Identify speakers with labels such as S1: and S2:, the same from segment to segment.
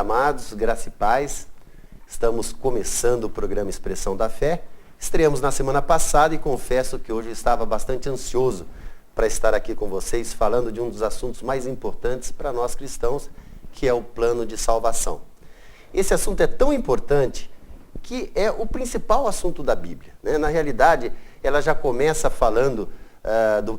S1: amados, graça e paz. Estamos começando o programa Expressão da Fé. Estreamos na semana passada e confesso que hoje eu estava bastante ansioso para estar aqui com vocês falando de um dos assuntos mais importantes para nós cristãos, que é o plano de salvação. Esse assunto é tão importante que é o principal assunto da Bíblia, né? Na realidade, ela já começa falando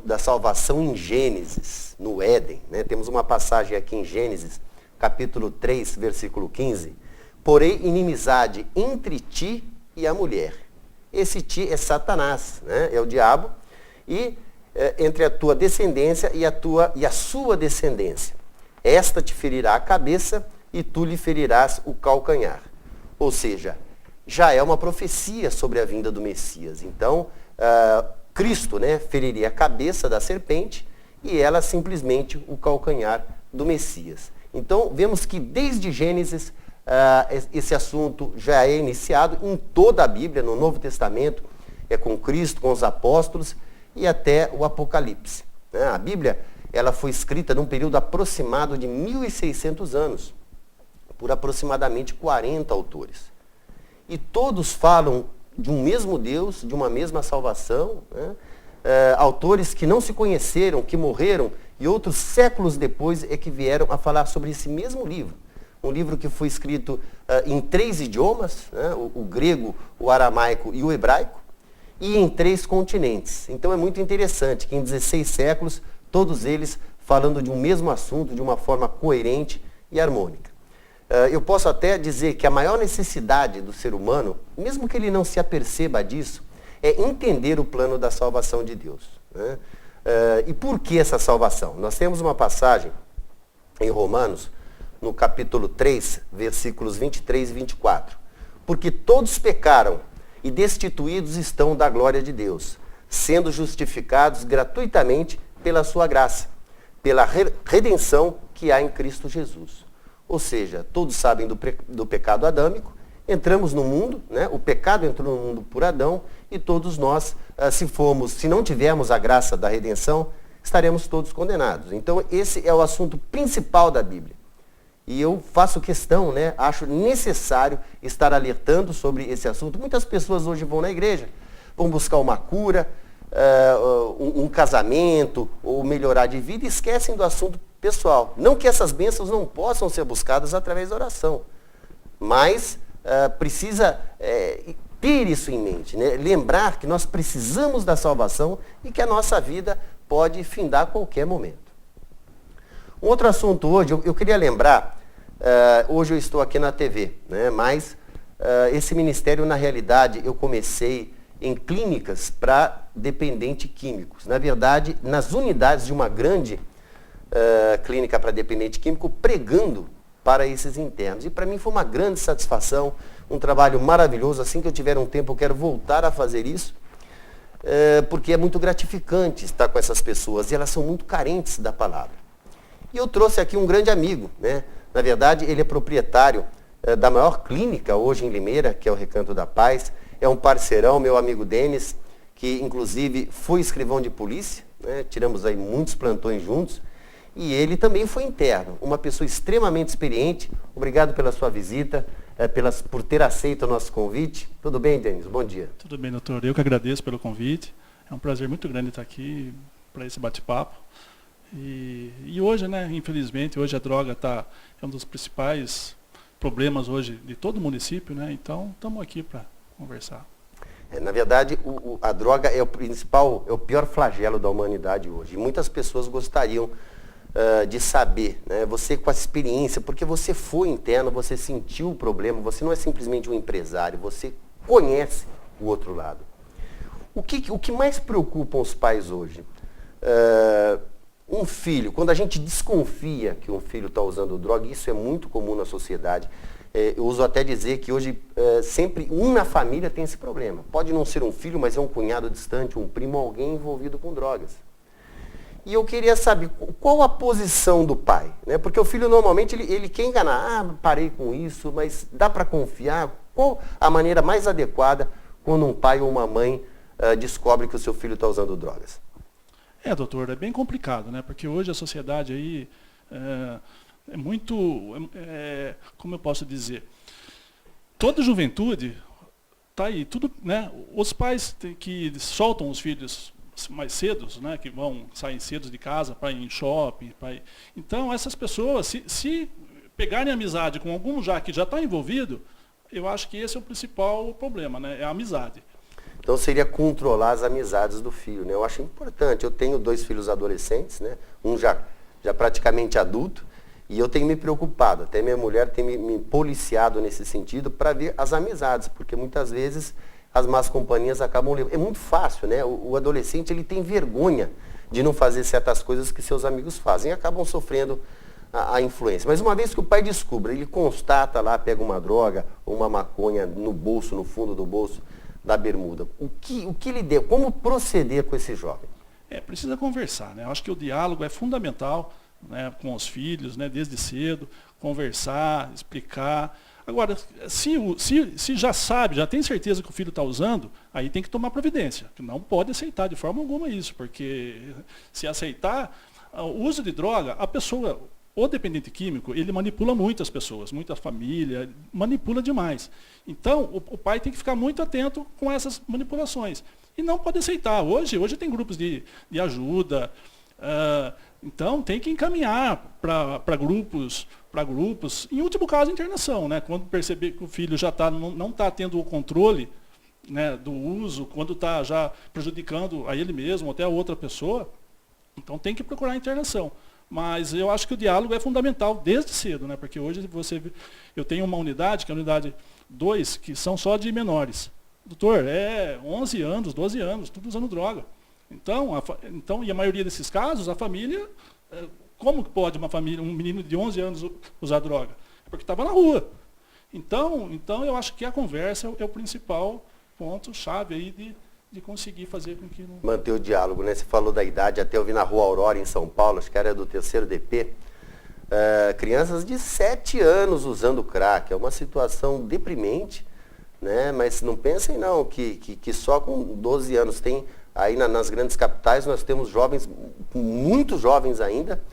S1: da salvação em Gênesis, no Éden, né? Temos uma passagem aqui em Gênesis, capítulo 3, versículo 15. Porém, inimizade entre ti e a mulher. Esse ti é Satanás, né? É o diabo. E entre a tua descendência e a sua descendência. Esta te ferirá a cabeça e tu lhe ferirás o calcanhar. Ou seja, já é uma profecia sobre a vinda do Messias. Então, Cristo, né, feriria a cabeça da serpente e ela simplesmente o calcanhar do Messias. Então, vemos que desde Gênesis, esse assunto já é iniciado em toda a Bíblia, no Novo Testamento, é com Cristo, com os apóstolos e até o Apocalipse, né? A Bíblia, ela foi escrita num período aproximado de 1.600 anos, por aproximadamente 40 autores. E todos falam de um mesmo Deus, de uma mesma salvação, né? Autores que não se conheceram, que morreram, e outros séculos depois é que vieram a falar sobre esse mesmo livro. Um livro que foi escrito em 3 idiomas, né? o grego, o aramaico e o hebraico, e em 3 continentes. Então é muito interessante que em 16 séculos, todos eles falando de um mesmo assunto, de uma forma coerente e harmônica. Eu posso até dizer que a maior necessidade do ser humano, mesmo que ele não se aperceba disso, é entender o plano da salvação de Deus, né? E por que essa salvação? Nós temos uma passagem em Romanos, no capítulo 3, versículos 23 e 24. Porque todos pecaram e destituídos estão da glória de Deus, sendo justificados gratuitamente pela sua graça, pela redenção que há em Cristo Jesus. Ou seja, todos sabem do pecado adâmico, entramos no mundo, né? O pecado entrou no mundo por Adão e todos nós, se não tivermos a graça da redenção, estaremos todos condenados. Então esse é o assunto principal da Bíblia. E eu faço questão, né? Acho necessário estar alertando sobre esse assunto. Muitas pessoas hoje vão na igreja, vão buscar uma cura, um casamento, ou melhorar de vida, e esquecem do assunto pessoal. Não que essas bênçãos não possam ser buscadas através da oração, mas precisa ter isso em mente, né? Lembrar que nós precisamos da salvação e que a nossa vida pode findar a qualquer momento. Um outro assunto hoje, eu queria lembrar, hoje eu estou aqui na TV, né? Mas esse ministério, na realidade, eu comecei em clínicas para dependentes químicos. Na verdade, nas unidades de uma grande clínica para dependente químico, pregando para esses internos. E para mim foi uma grande satisfação, um trabalho maravilhoso. Assim que eu tiver um tempo, eu quero voltar a fazer isso, porque é muito gratificante estar com essas pessoas e elas são muito carentes da palavra. E eu trouxe aqui um grande amigo, né? Na verdade, ele é proprietário da maior clínica hoje em Limeira, que é o Recanto da Paz. É um parceirão, meu amigo Denis, que inclusive foi escrivão de polícia, né? Tiramos aí muitos plantões juntos. E ele também foi interno, uma pessoa extremamente experiente. Obrigado pela sua visita, por ter aceito o nosso convite. Tudo bem, Denis? Bom dia.
S2: Tudo bem, doutor. Eu que agradeço pelo convite. É um prazer muito grande estar aqui para esse bate-papo. E hoje, né, infelizmente, hoje a droga é um dos principais problemas hoje de todo o município, né? Então, estamos aqui para conversar.
S1: Na verdade, a droga é o pior flagelo da humanidade hoje. E muitas pessoas gostariam de saber, né? Você com a experiência, porque você foi interno, você sentiu o problema, você não é simplesmente um empresário, você conhece o outro lado. O que mais preocupa os pais hoje? Um filho, quando a gente desconfia que um filho está usando droga, isso é muito comum na sociedade. Eu uso até dizer que hoje sempre um na família tem esse problema. Pode não ser um filho, mas é um cunhado distante, um primo, alguém envolvido com drogas. E eu queria saber qual a posição do pai, né? Porque o filho normalmente ele quer enganar, parei com isso, mas dá para confiar? Qual a maneira mais adequada quando um pai ou uma mãe descobre que o seu filho está usando drogas?
S2: Doutor, é bem complicado, né? Porque hoje a sociedade aí é muito, como eu posso dizer, toda juventude está aí, tudo, né? Os pais que soltam os filhos mais cedos, né? Que saem cedo de casa para ir em shopping, então essas pessoas, se pegarem amizade com algum que já está envolvido, eu acho que esse é o principal problema, né? É a amizade.
S1: Então seria controlar as amizades do filho, né? Eu acho importante. Eu tenho 2 filhos adolescentes, né? Um já praticamente adulto, e eu tenho me preocupado, até minha mulher tem me policiado nesse sentido para ver as amizades, porque muitas vezes as más companhias acabam levando. É muito fácil, né? O adolescente ele tem vergonha de não fazer certas coisas que seus amigos fazem e acabam sofrendo a influência. Mas uma vez que o pai descobre, ele constata lá, pega uma droga ou uma maconha no bolso, no fundo do bolso da bermuda. O que lhe deu? Como proceder com esse jovem?
S2: Precisa conversar, né? Eu acho que o diálogo é fundamental, né, com os filhos, né, desde cedo, conversar, explicar. Agora, se já sabe, já tem certeza que o filho está usando, aí tem que tomar providência. Não pode aceitar de forma alguma isso, porque se aceitar, o uso de droga, a pessoa, o dependente químico, ele manipula muitas pessoas, muita família, manipula demais. Então, o pai tem que ficar muito atento com essas manipulações. E não pode aceitar. Hoje tem grupos de ajuda, então tem que encaminhar para grupos, em último caso, internação, né? Quando perceber que o filho já não está tendo o controle, né, do uso, quando está já prejudicando a ele mesmo, até a outra pessoa, então tem que procurar internação. Mas eu acho que o diálogo é fundamental desde cedo, né? Porque hoje eu tenho uma unidade, que é a unidade 2, que são só de menores. Doutor, 11 anos, 12 anos, tudo usando droga. Então, e a maioria desses casos, a família, como que pode um menino de 11 anos usar droga? É porque estava na rua. Então, eu acho que a conversa é o principal ponto-chave aí de conseguir fazer com que...
S1: Manter o diálogo, né? Você falou da idade, até eu vi na Rua Aurora, em São Paulo, acho que era do 3º DP, crianças de 7 anos usando crack. É uma situação deprimente, né? Mas não pensem não, que só com 12 anos tem... Aí nas grandes capitais nós temos jovens, muito jovens ainda,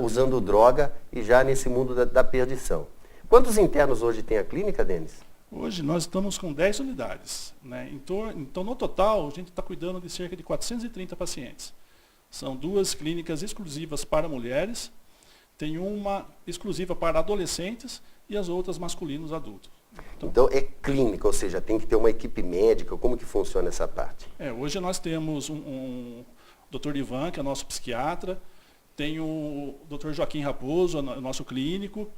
S1: usando droga e já nesse mundo da perdição. Quantos internos hoje tem a clínica, Denis?
S2: Hoje nós estamos com 10 unidades, né? Então, no total, a gente está cuidando de cerca de 430 pacientes. São 2 clínicas exclusivas para mulheres, tem uma exclusiva para adolescentes e as outras masculinos adultos.
S1: Então é clínica, ou seja, tem que ter uma equipe médica. Como que funciona essa parte?
S2: Hoje nós temos um Dr. Ivan, que é nosso psiquiatra, tem o Dr. Joaquim Raposo, nosso clínico,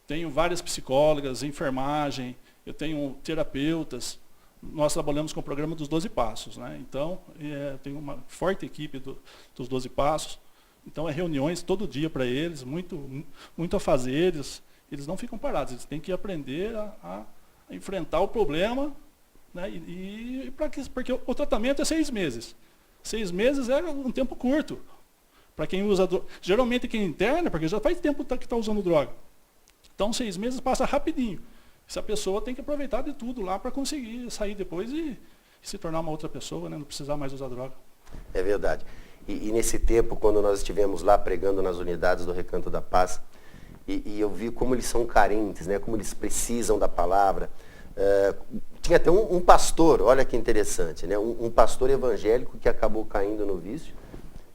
S2: tenho várias psicólogas, enfermagem, eu tenho terapeutas. Nós trabalhamos com o programa dos 12 Passos, né? Então, tem uma forte equipe dos 12 Passos. Então, reuniões todo dia para eles, muito afazeres. Eles não ficam parados, eles têm que aprender a enfrentar o problema, né? Porque o tratamento é 6 meses. 6 meses é um tempo curto. Para quem usa droga. Geralmente quem interna, porque já faz tempo que está usando droga. Então 6 meses passa rapidinho. Essa pessoa tem que aproveitar de tudo lá para conseguir sair depois e se tornar uma outra pessoa, né? Não precisar mais usar droga.
S1: É verdade. E nesse tempo, quando nós estivemos lá pregando nas unidades do Recanto da Paz, e eu vi como eles são carentes, né? Como eles precisam da palavra. Tinha até um pastor, olha que interessante, né? Um pastor evangélico que acabou caindo no vício.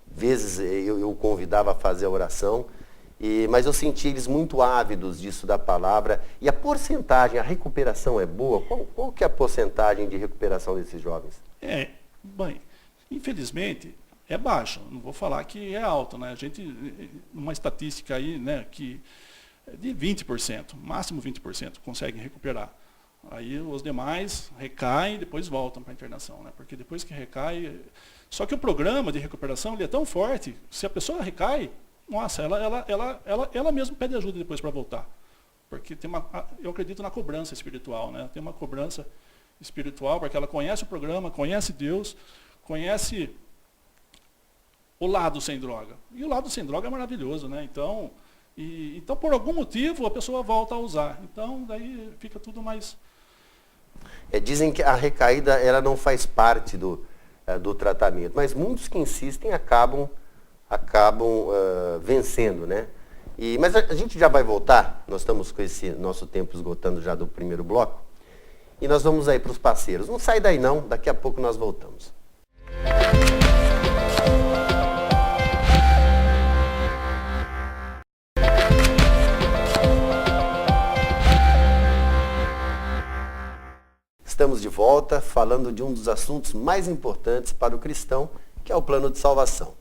S1: Vezes eu o convidava a fazer a oração, mas eu senti eles muito ávidos disso da palavra. E a porcentagem, a recuperação é boa? Qual que é a porcentagem de recuperação desses jovens?
S2: Bem, infelizmente é baixo, não vou falar que é alto, né? A gente, uma estatística aí, né, que de 20%, máximo 20% conseguem recuperar. Aí os demais recaem e depois voltam para a internação, né? Porque depois que recai... Só que o programa de recuperação ele é tão forte, se a pessoa recai, nossa, ela mesma pede ajuda depois para voltar. Porque eu acredito na cobrança espiritual, né? Tem uma cobrança espiritual, porque ela conhece o programa, conhece Deus, conhece o lado sem droga. E o lado sem droga é maravilhoso, né? Então, por algum motivo, a pessoa volta a usar. Então, daí fica tudo mais...
S1: Dizem que a recaída ela não faz parte do tratamento, mas muitos que insistem acabam vencendo, né? Mas a gente já vai voltar, nós estamos com esse nosso tempo esgotando já do primeiro bloco, e nós vamos aí para os parceiros. Não sai daí não, daqui a pouco nós voltamos. Estamos de volta falando de um dos assuntos mais importantes para o cristão, que é o plano de salvação.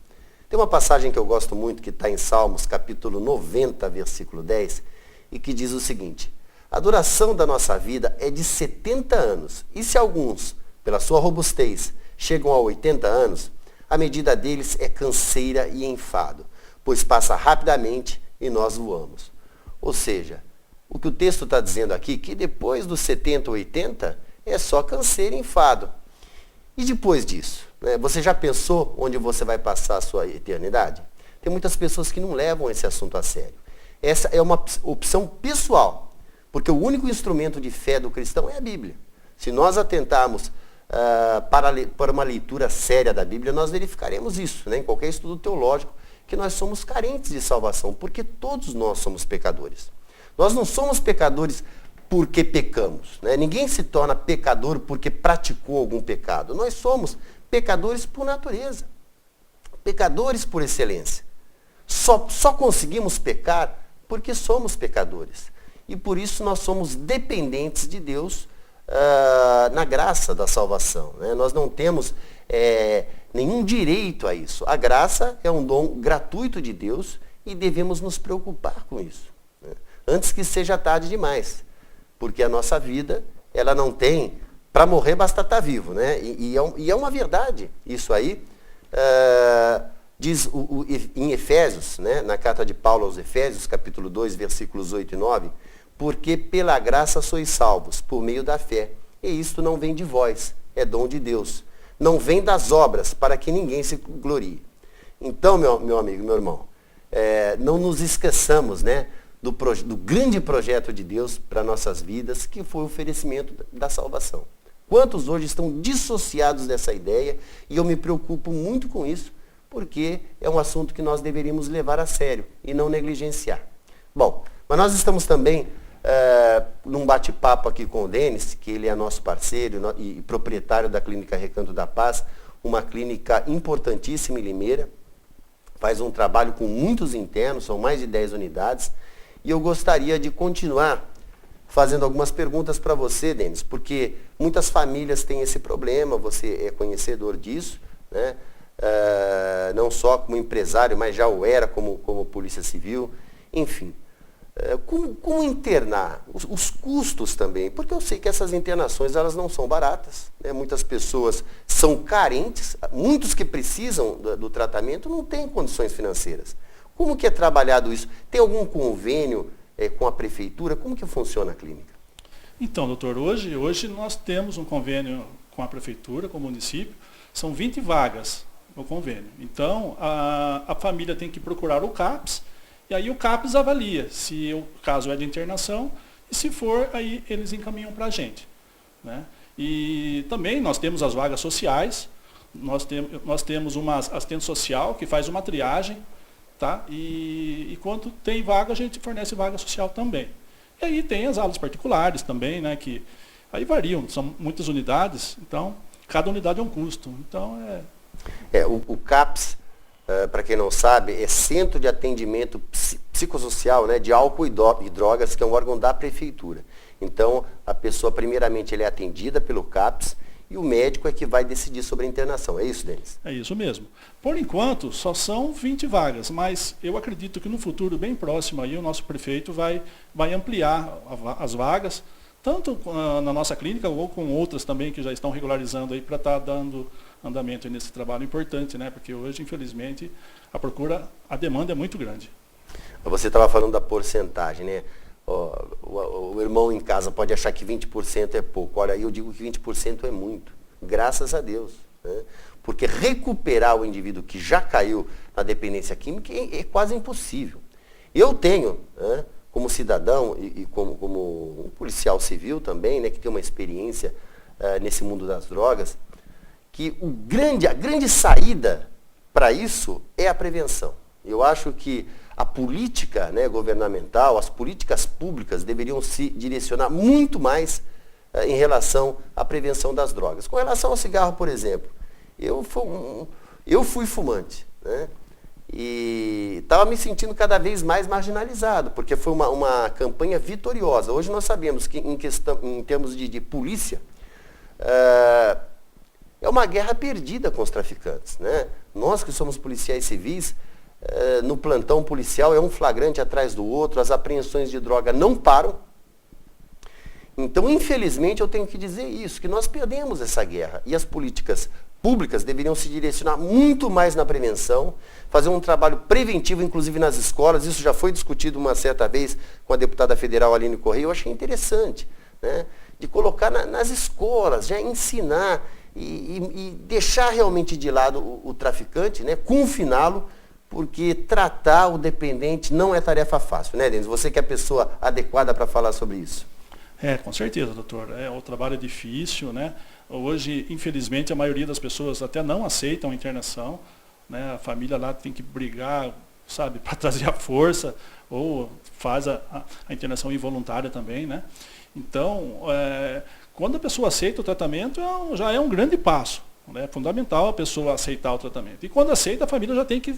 S1: Tem uma passagem que eu gosto muito, que está em Salmos, capítulo 90, versículo 10, e que diz o seguinte: a duração da nossa vida é de 70 anos, e se alguns, pela sua robustez, chegam a 80 anos, a medida deles é canseira e enfado, pois passa rapidamente e nós voamos. Ou seja, o que o texto está dizendo aqui, que depois dos 70 ou 80, é só canseira e enfado. E depois disso? Você já pensou onde você vai passar a sua eternidade? Tem muitas pessoas que não levam esse assunto a sério. Essa é uma opção pessoal, porque o único instrumento de fé do cristão é a Bíblia. Se nós atentarmos para uma leitura séria da Bíblia, nós verificaremos isso, em qualquer estudo teológico, que nós somos carentes de salvação, porque todos nós somos pecadores. Nós não somos pecadores porque pecamos. Ninguém se torna pecador porque praticou algum pecado. Nós somos pecadores por natureza, pecadores por excelência. Só conseguimos pecar porque somos pecadores. E por isso nós somos dependentes de Deus na graça da salvação. Nós não temos nenhum direito a isso. A graça é um dom gratuito de Deus e devemos nos preocupar com isso, antes que seja tarde demais. Porque a nossa vida, ela não tem, para morrer basta estar vivo, E é uma verdade isso aí. Diz em Efésios, na carta de Paulo aos Efésios, capítulo 2, versículos 8 e 9, porque pela graça sois salvos, por meio da fé. E isto não vem de vós, é dom de Deus. Não vem das obras, para que ninguém se glorie. Então, meu amigo, meu irmão, não nos esqueçamos, do grande projeto de Deus para nossas vidas, que foi o oferecimento da salvação. Quantos hoje estão dissociados dessa ideia? E eu me preocupo muito com isso, porque é um assunto que nós deveríamos levar a sério e não negligenciar. Bom, mas nós estamos também num bate-papo aqui com o Denis, que ele é nosso parceiro e proprietário da Clínica Recanto da Paz, uma clínica importantíssima em Limeira, faz um trabalho com muitos internos, são mais de 10 unidades, e eu gostaria de continuar fazendo algumas perguntas para você, Denis, porque muitas famílias têm esse problema, você é conhecedor disso, não só como empresário, mas já o era como polícia civil, enfim. Como internar? Os custos também, porque eu sei que essas internações elas não são baratas, muitas pessoas são carentes, muitos que precisam do tratamento não têm condições financeiras. Como que é trabalhado isso? Tem algum convênio com a prefeitura? Como que funciona a clínica?
S2: Então, doutor, hoje nós temos um convênio com a prefeitura, com o município, são 20 vagas no convênio. Então, a família tem que procurar o CAPS, e aí o CAPS avalia se o caso é de internação, e se for, aí eles encaminham para a gente. E também nós temos as vagas sociais, nós temos uma assistente social que faz uma triagem, e quando tem vaga, a gente fornece vaga social também. E aí tem as aulas particulares também, que aí variam, são muitas unidades, então cada unidade é um custo. Então
S1: o CAPS, para quem não sabe, é Centro de Atendimento Psicossocial, de Álcool e Drogas, que é um órgão da prefeitura. Então, a pessoa, primeiramente, ela é atendida pelo CAPS, e o médico é que vai decidir sobre a internação. É isso, Denis?
S2: É isso mesmo. Por enquanto, só são 20 vagas, mas eu acredito que no futuro bem próximo aí o nosso prefeito vai ampliar as vagas, tanto na nossa clínica ou com outras também que já estão regularizando aí para estar dando andamento nesse trabalho importante, porque hoje, infelizmente, a demanda é muito grande.
S1: Você estava falando da porcentagem, o irmão em casa pode achar que 20% é pouco. Olha, eu digo que 20% é muito, graças a Deus. Porque recuperar o indivíduo que já caiu na dependência química é quase impossível. Eu tenho, como cidadão e como um policial civil também, que tem uma experiência nesse mundo das drogas, que a grande saída para isso é a prevenção. Eu acho que a política, né, governamental, as políticas públicas deveriam se direcionar muito mais em relação à prevenção das drogas. Com relação ao cigarro, por exemplo, eu fui fumante, né? E estava me sentindo cada vez mais marginalizado, porque foi uma campanha vitoriosa. Hoje nós sabemos que em termos de polícia, é uma guerra perdida com os traficantes, né? Nós que somos policiais civis, no plantão policial é um flagrante atrás do outro, as apreensões de droga não param. Então, infelizmente, eu tenho que dizer isso, que nós perdemos essa guerra. E as políticas públicas deveriam se direcionar muito mais na prevenção, fazer um trabalho preventivo, inclusive nas escolas. Isso já foi discutido uma certa vez com a deputada federal Aline Correia. Eu achei interessante, né? De colocar nas escolas, já ensinar e deixar realmente de lado o traficante, né? Confiná-lo, porque tratar o dependente não é tarefa fácil, né, Denis? Você que é a pessoa adequada para falar sobre isso.
S2: Com certeza, doutor. O trabalho é difícil, né? Hoje, infelizmente, a maioria das pessoas até não aceitam a internação, né? A família lá tem que brigar, sabe, para trazer a força, ou faz a internação involuntária também, né? Então, quando a pessoa aceita o tratamento, já é um grande passo, né? É fundamental a pessoa aceitar o tratamento. E quando aceita, a família já tem que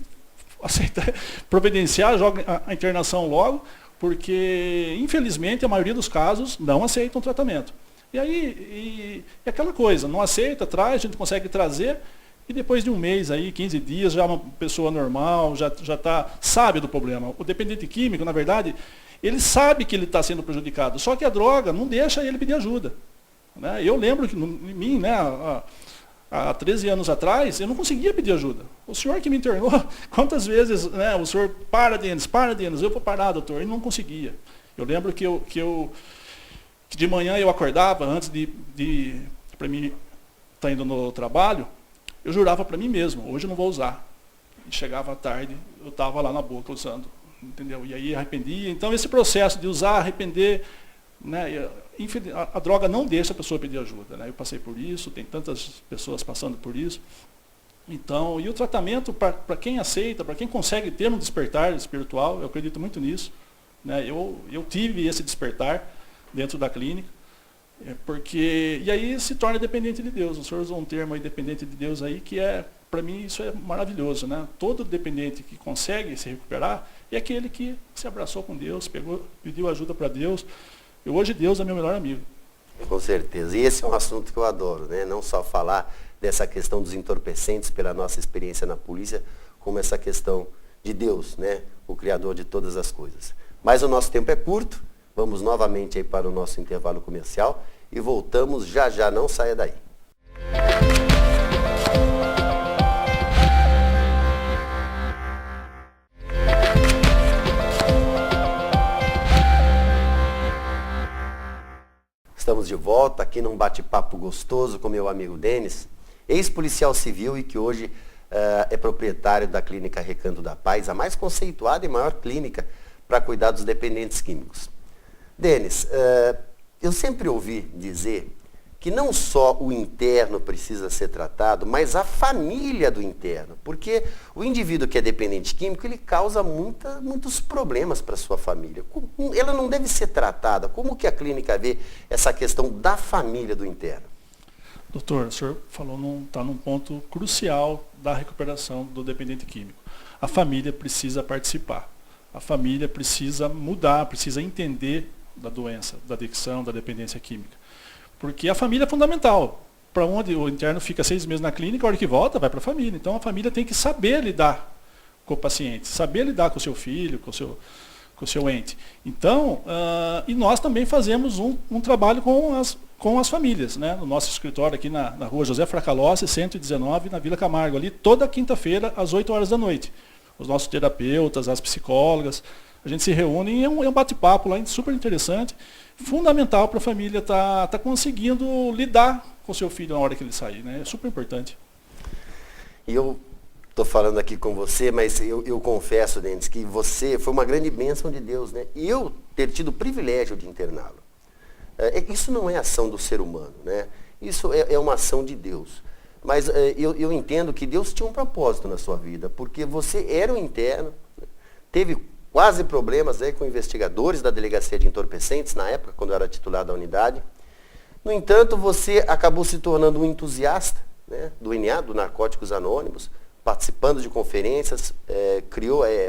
S2: aceitar, providenciar a internação logo, porque, infelizmente, a maioria dos casos não aceitam o tratamento. E aí, aquela coisa, não aceita, traz, a gente consegue trazer, e depois de um mês, aí, 15 dias, já é uma pessoa normal, já sabe do problema. O dependente químico, na verdade, ele sabe que ele está sendo prejudicado, só que a droga não deixa ele pedir ajuda, né? Eu lembro que em mim, né, há 13 anos atrás, eu não conseguia pedir ajuda. O senhor que me internou, quantas vezes, né, o senhor, para, Denis, eu vou parar, doutor, e não conseguia. Eu lembro que de manhã eu acordava, antes para mim estar indo no trabalho, eu jurava para mim mesmo, hoje eu não vou usar. E chegava à tarde, eu estava lá na boca usando, entendeu? E aí arrependia. Então esse processo de usar, arrepender, né, a droga não deixa a pessoa pedir ajuda, né? Eu passei por isso, tem tantas pessoas passando por isso. Então, e o tratamento para quem aceita, para quem consegue ter um despertar espiritual, eu acredito muito nisso, né? Eu tive esse despertar dentro da clínica, e aí se torna dependente de Deus. O senhor usou um termo aí, dependente de Deus aí, que para mim isso é maravilhoso, né? Todo dependente que consegue se recuperar é aquele que se abraçou com Deus, pediu ajuda para Deus. E hoje Deus é meu melhor amigo.
S1: Com certeza. E esse é um assunto que eu adoro, né? Não só falar dessa questão dos entorpecentes pela nossa experiência na polícia, como essa questão de Deus, né? O Criador de todas as coisas. Mas o nosso tempo é curto. Vamos novamente aí para o nosso intervalo comercial e voltamos já, não saia daí. Estamos de volta aqui num bate-papo gostoso com meu amigo Denis, ex-policial civil e que hoje é proprietário da clínica Recanto da Paz, a mais conceituada e maior clínica para cuidar dos dependentes químicos. Denis, eu sempre ouvi dizer que não só o interno precisa ser tratado, mas a família do interno, porque o indivíduo que é dependente químico, ele causa muitos problemas para a sua família. Ela não deve ser tratada. Como que a clínica vê essa questão da família do interno?
S2: Doutor, o senhor está num ponto crucial da recuperação do dependente químico. A família precisa participar. A família precisa mudar, precisa entender da doença, da adicção, da dependência química. Porque a família é fundamental. Para onde o interno fica 6 meses na clínica, a hora que volta, vai para a família. Então a família tem que saber lidar com o paciente, saber lidar com o seu filho, com o seu ente. Então, e nós também fazemos um trabalho com as famílias, né? No nosso escritório aqui na rua José Fracalossi, 119, na Vila Camargo, ali toda quinta-feira, às 8 horas da noite. Os nossos terapeutas, as psicólogas, a gente se reúne e é um bate-papo lá super interessante, fundamental para a família tá conseguindo lidar com o seu filho na hora que ele sair, né? É super importante.
S1: E eu estou falando aqui com você, mas eu confesso, Denis, que você foi uma grande bênção de Deus, né? E eu ter tido o privilégio de interná-lo. Isso não é ação do ser humano, né? Isso é uma ação de Deus. Mas eu entendo que Deus tinha um propósito na sua vida, porque você era um interno, teve quase problemas aí com investigadores da Delegacia de Entorpecentes, na época, quando eu era titular da unidade. No entanto, você acabou se tornando um entusiasta, né, do NA, do Narcóticos Anônimos, participando de conferências,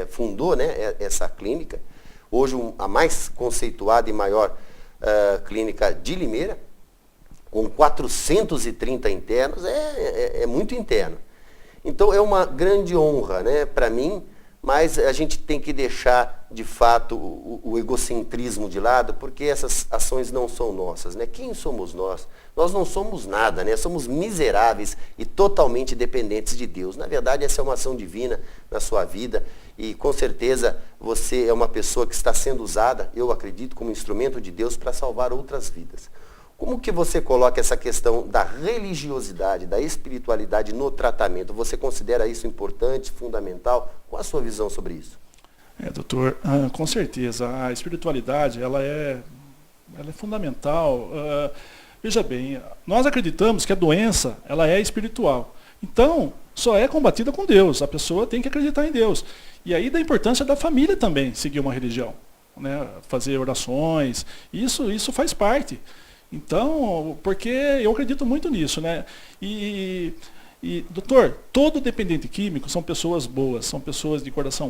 S1: fundou, né, essa clínica, hoje a mais conceituada e maior clínica de Limeira, com 430 internos, é muito interno. Então é uma grande honra, né, para mim, mas a gente tem que deixar, de fato, o egocentrismo de lado, porque essas ações não são nossas, né? Quem somos nós? Nós não somos nada, né? Somos miseráveis e totalmente dependentes de Deus. Na verdade, essa é uma ação divina na sua vida e, com certeza, você é uma pessoa que está sendo usada, eu acredito, como instrumento de Deus para salvar outras vidas. Como que você coloca essa questão da religiosidade, da espiritualidade no tratamento? Você considera isso importante, fundamental? Qual a sua visão sobre isso?
S2: Doutor, com certeza. A espiritualidade, ela é fundamental. Veja bem, nós acreditamos que a doença, ela é espiritual. Então, só é combatida com Deus. A pessoa tem que acreditar em Deus. E aí da importância da família também seguir uma religião, né? Fazer orações. Isso faz parte. Então, porque eu acredito muito nisso, né? E doutor, todo dependente químico são pessoas boas, são pessoas de coração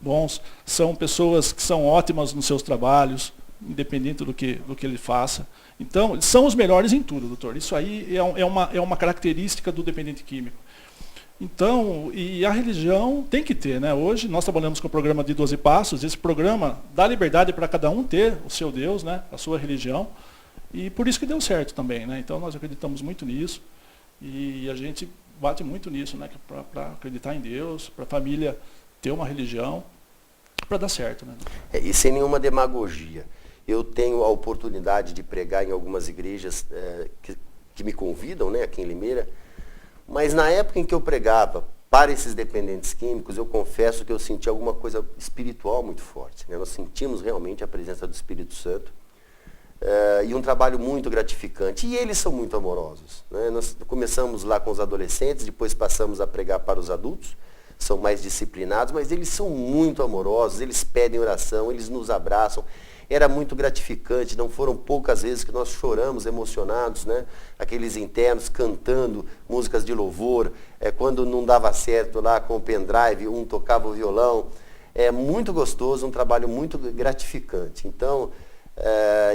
S2: bons, são pessoas que são ótimas nos seus trabalhos, independente do que ele faça. Então, são os melhores em tudo, doutor. Isso aí é uma característica do dependente químico. Então, e a religião tem que ter, né? Hoje nós trabalhamos com o programa de 12 Passos, esse programa dá liberdade para cada um ter o seu Deus, né? A sua religião. E por isso que deu certo também, né? Então nós acreditamos muito nisso e a gente bate muito nisso, né? Para acreditar em Deus, para a família ter uma religião, para dar certo, né?
S1: E sem nenhuma demagogia. Eu tenho a oportunidade de pregar em algumas igrejas que me convidam, né? Aqui em Limeira, mas na época em que eu pregava para esses dependentes químicos, eu confesso que eu senti alguma coisa espiritual muito forte, né? Nós sentimos realmente a presença do Espírito Santo. E um trabalho muito gratificante. E eles são muito amorosos, né? Nós começamos lá com os adolescentes, depois passamos a pregar para os adultos, são mais disciplinados, mas eles são muito amorosos, eles pedem oração, eles nos abraçam. Era muito gratificante, não foram poucas vezes que nós choramos emocionados, né? Aqueles internos cantando músicas de louvor, quando não dava certo lá com o pendrive, um tocava o violão. É muito gostoso, um trabalho muito gratificante. Então,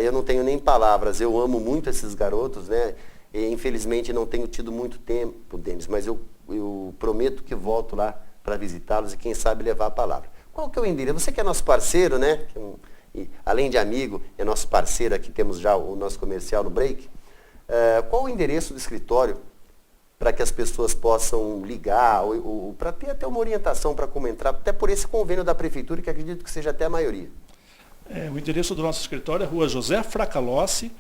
S1: eu não tenho nem palavras, eu amo muito esses garotos, né? E, infelizmente não tenho tido muito tempo, Denis, mas eu prometo que volto lá para visitá-los e quem sabe levar a palavra. Qual que é o endereço? Você que é nosso parceiro, né? E, além de amigo, é nosso parceiro, aqui temos já o nosso comercial no break. Qual o endereço do escritório para que as pessoas possam ligar ou para ter até uma orientação para como entrar, até por esse convênio da prefeitura, que acredito que seja até a maioria?
S2: O endereço do nosso escritório é Rua José Fracalossi,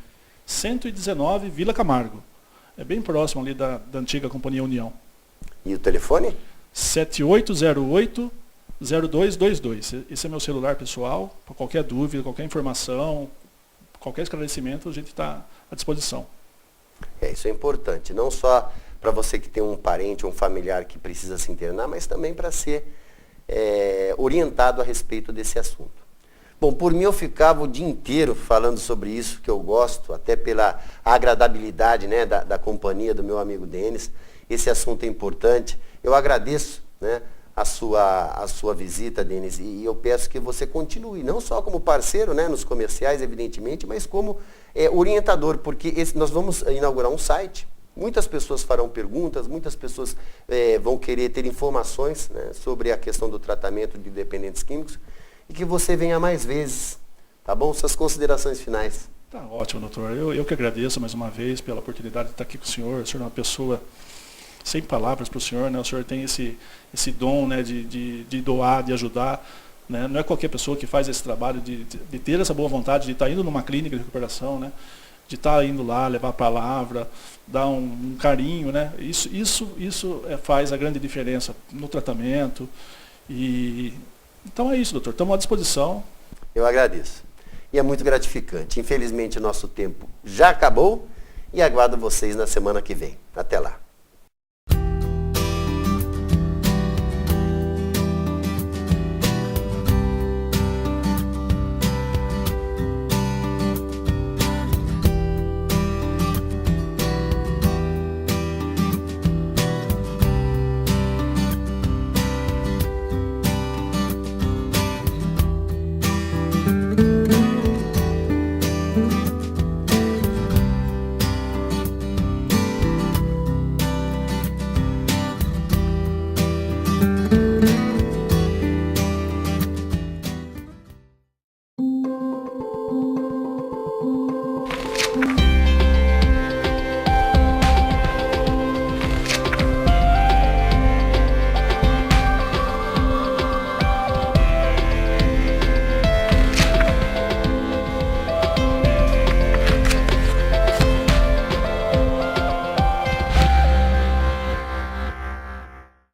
S2: 119, Vila Camargo. É bem próximo ali da antiga Companhia União.
S1: E o telefone?
S2: 7808-0222. Esse é meu celular pessoal. Para qualquer dúvida, qualquer informação, qualquer esclarecimento, a gente está à disposição.
S1: Isso é importante. Não só para você que tem um parente ou um familiar que precisa se internar, mas também para ser orientado a respeito desse assunto. Bom, por mim eu ficava o dia inteiro falando sobre isso, que eu gosto, até pela agradabilidade, né, da companhia do meu amigo Denis. Esse assunto é importante. Eu agradeço, né, a sua visita, Denis, e eu peço que você continue, não só como parceiro, né, nos comerciais, evidentemente, mas como orientador, porque nós vamos inaugurar um site. Muitas pessoas farão perguntas, muitas pessoas vão querer ter informações, né, sobre a questão do tratamento de dependentes químicos. E que você venha mais vezes, tá bom? Suas considerações finais.
S2: Tá ótimo, doutor. Eu que agradeço mais uma vez pela oportunidade de estar aqui com o senhor. O senhor é uma pessoa sem palavras para o senhor, né? O senhor tem esse dom, né, de doar, de ajudar, né? Não é qualquer pessoa que faz esse trabalho de ter essa boa vontade de estar indo numa clínica de recuperação, né? De estar indo lá, levar a palavra, dar um carinho, né? Isso faz a grande diferença no tratamento. Então é isso, doutor. Estamos à disposição.
S1: Eu agradeço. E é muito gratificante. Infelizmente, o nosso tempo já acabou e aguardo vocês na semana que vem. Até lá.